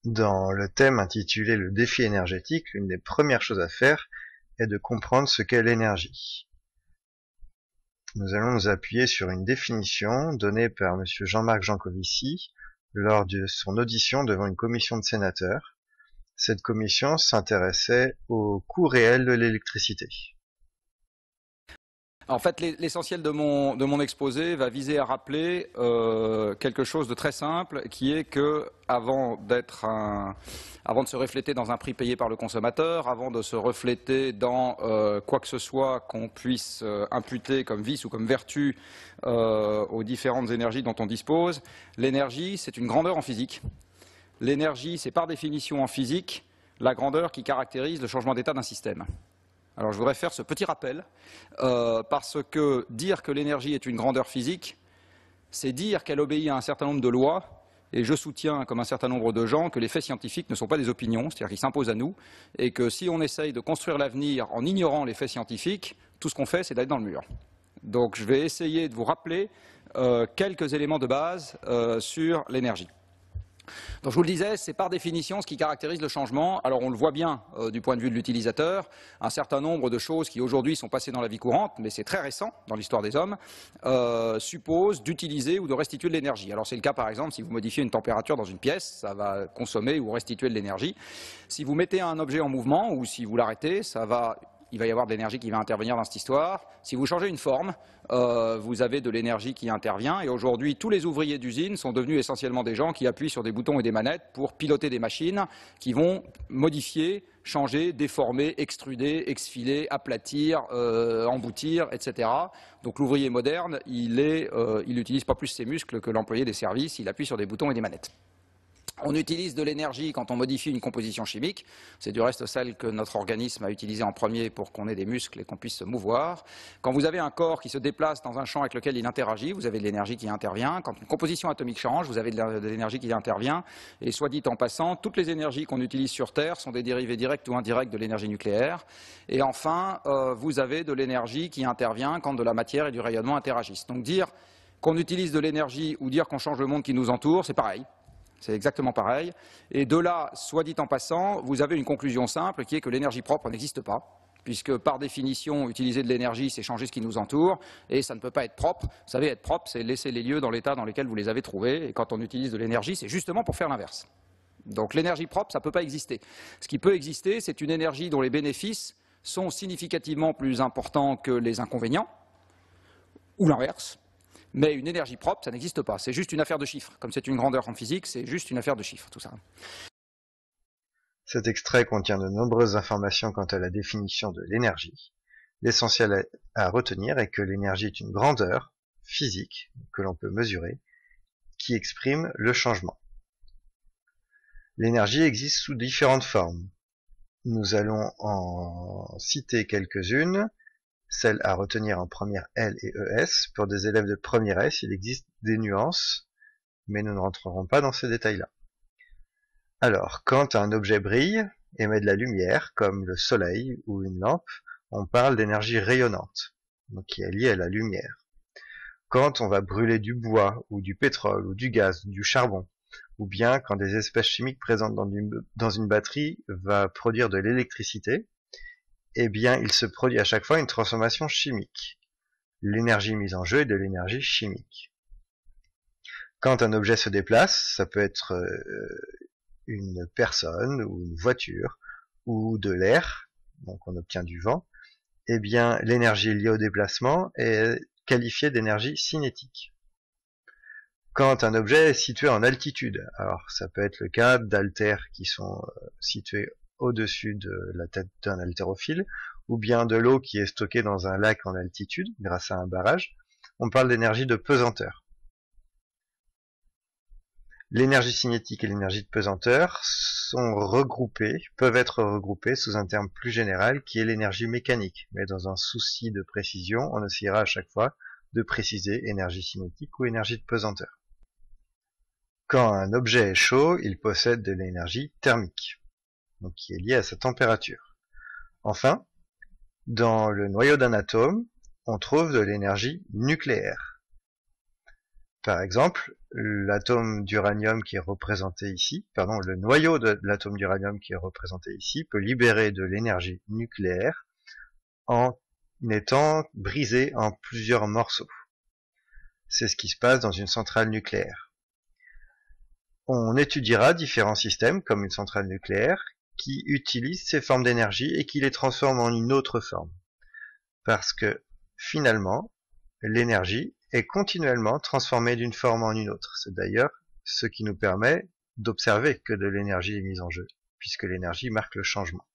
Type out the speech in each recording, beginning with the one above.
Dans le thème intitulé Le défi énergétique, l'une des premières choses à faire est de comprendre ce qu'est l'énergie. Nous allons nous appuyer sur une définition donnée par M. Jean-Marc Jancovici lors de son audition devant une commission de sénateurs. Cette commission s'intéressait au coût réel de l'électricité. En fait, l'essentiel de mon exposé va viser à rappeler quelque chose de très simple, qui est que avant de se refléter dans un prix payé par le consommateur, avant de se refléter dans quoi que ce soit qu'on puisse imputer comme vice ou comme vertu aux différentes énergies dont on dispose, l'énergie, c'est une grandeur en physique. L'énergie, c'est par définition en physique la grandeur qui caractérise le changement d'état d'un système. Alors je voudrais faire ce petit rappel, parce que dire que l'énergie est une grandeur physique, c'est dire qu'elle obéit à un certain nombre de lois, et je soutiens, comme un certain nombre de gens, que les faits scientifiques ne sont pas des opinions, c'est-à-dire qu'ils s'imposent à nous, et que si on essaye de construire l'avenir en ignorant les faits scientifiques, tout ce qu'on fait, c'est d'aller dans le mur. Donc je vais essayer de vous rappeler quelques éléments de base sur l'énergie. Donc je vous le disais, c'est par définition ce qui caractérise le changement. Alors on le voit bien du point de vue de l'utilisateur, un certain nombre de choses qui aujourd'hui sont passées dans la vie courante, mais c'est très récent dans l'histoire des hommes, supposent d'utiliser ou de restituer de l'énergie. Alors c'est le cas par exemple si vous modifiez une température dans une pièce, ça va consommer ou restituer de l'énergie. Si vous mettez un objet en mouvement ou si vous l'arrêtez, il va y avoir de l'énergie qui va intervenir dans cette histoire. Si vous changez une forme, vous avez de l'énergie qui intervient. Et aujourd'hui, tous les ouvriers d'usine sont devenus essentiellement des gens qui appuient sur des boutons et des manettes pour piloter des machines qui vont modifier, changer, déformer, extruder, exfiler, aplatir, emboutir, etc. Donc l'ouvrier moderne, il n'utilise pas plus ses muscles que l'employé des services, il appuie sur des boutons et des manettes. On utilise de l'énergie quand on modifie une composition chimique. C'est du reste celle que notre organisme a utilisée en premier pour qu'on ait des muscles et qu'on puisse se mouvoir. Quand vous avez un corps qui se déplace dans un champ avec lequel il interagit, vous avez de l'énergie qui intervient. Quand une composition atomique change, vous avez de l'énergie qui intervient. Et soit dit en passant, toutes les énergies qu'on utilise sur Terre sont des dérivés directs ou indirects de l'énergie nucléaire. Et enfin, vous avez de l'énergie qui intervient quand de la matière et du rayonnement interagissent. Donc dire qu'on utilise de l'énergie ou dire qu'on change le monde qui nous entoure, c'est pareil. C'est exactement pareil. Et de là, soit dit en passant, vous avez une conclusion simple qui est que l'énergie propre n'existe pas, puisque par définition, utiliser de l'énergie, c'est changer ce qui nous entoure, et ça ne peut pas être propre. Vous savez, être propre, c'est laisser les lieux dans l'état dans lequel vous les avez trouvés, et quand on utilise de l'énergie, c'est justement pour faire l'inverse. Donc l'énergie propre, ça ne peut pas exister. Ce qui peut exister, c'est une énergie dont les bénéfices sont significativement plus importants que les inconvénients, ou l'inverse. Mais une énergie propre, ça n'existe pas. C'est juste une affaire de chiffres. Comme c'est une grandeur en physique, c'est juste une affaire de chiffres, tout ça. Cet extrait contient de nombreuses informations quant à la définition de l'énergie. L'essentiel à retenir est que l'énergie est une grandeur physique que l'on peut mesurer, qui exprime le changement. L'énergie existe sous différentes formes. Nous allons en citer quelques-unes. Celle à retenir en première L et ES. Pour des élèves de première S, il existe des nuances, mais nous ne rentrerons pas dans ces détails-là. Alors, quand un objet brille, émet de la lumière, comme le soleil ou une lampe, on parle d'énergie rayonnante, donc qui est liée à la lumière. Quand on va brûler du bois, ou du pétrole, ou du gaz, ou du charbon, ou bien quand des espèces chimiques présentes dans une batterie va produire de l'électricité, eh bien, il se produit à chaque fois une transformation chimique. L'énergie mise en jeu est de l'énergie chimique. Quand un objet se déplace, ça peut être une personne ou une voiture ou de l'air, donc on obtient du vent, eh bien, l'énergie liée au déplacement est qualifiée d'énergie cinétique. Quand un objet est situé en altitude, alors ça peut être le cas d'haltères qui sont situés au-dessus de la tête d'un haltérophile, ou bien de l'eau qui est stockée dans un lac en altitude grâce à un barrage, on parle d'énergie de pesanteur. L'énergie cinétique et l'énergie de pesanteur peuvent être regroupées sous un terme plus général qui est l'énergie mécanique, mais dans un souci de précision, on essaiera à chaque fois de préciser énergie cinétique ou énergie de pesanteur. Quand un objet est chaud, il possède de l'énergie thermique, donc qui est liée à sa température. Enfin, dans le noyau d'un atome, on trouve de l'énergie nucléaire. Par exemple, l'atome d'uranium qui est représenté ici, le noyau de l'atome d'uranium qui est représenté ici peut libérer de l'énergie nucléaire en étant brisé en plusieurs morceaux. C'est ce qui se passe dans une centrale nucléaire. On étudiera différents systèmes, comme une centrale nucléaire, qui utilisent ces formes d'énergie et qui les transforment en une autre forme. Parce que, finalement, l'énergie est continuellement transformée d'une forme en une autre. C'est d'ailleurs ce qui nous permet d'observer que de l'énergie est mise en jeu, puisque l'énergie marque le changement.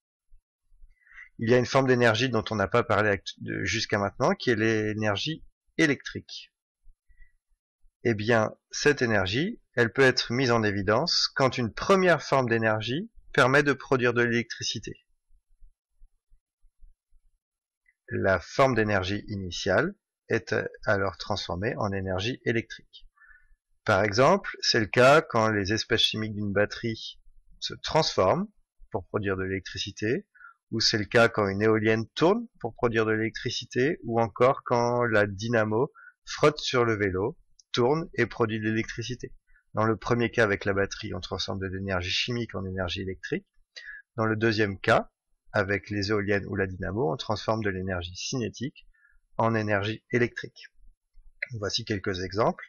Il y a une forme d'énergie dont on n'a pas parlé jusqu'à maintenant, qui est l'énergie électrique. Eh bien, cette énergie, elle peut être mise en évidence quand une première forme d'énergie permet de produire de l'électricité. La forme d'énergie initiale est alors transformée en énergie électrique. Par exemple, c'est le cas quand les espèces chimiques d'une batterie se transforment pour produire de l'électricité, ou c'est le cas quand une éolienne tourne pour produire de l'électricité, ou encore quand la dynamo frotte sur le vélo, tourne et produit de l'électricité. Dans le premier cas, avec la batterie, on transforme de l'énergie chimique en énergie électrique. Dans le deuxième cas, avec les éoliennes ou la dynamo, on transforme de l'énergie cinétique en énergie électrique. Voici quelques exemples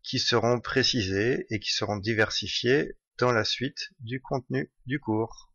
qui seront précisés et qui seront diversifiés dans la suite du contenu du cours.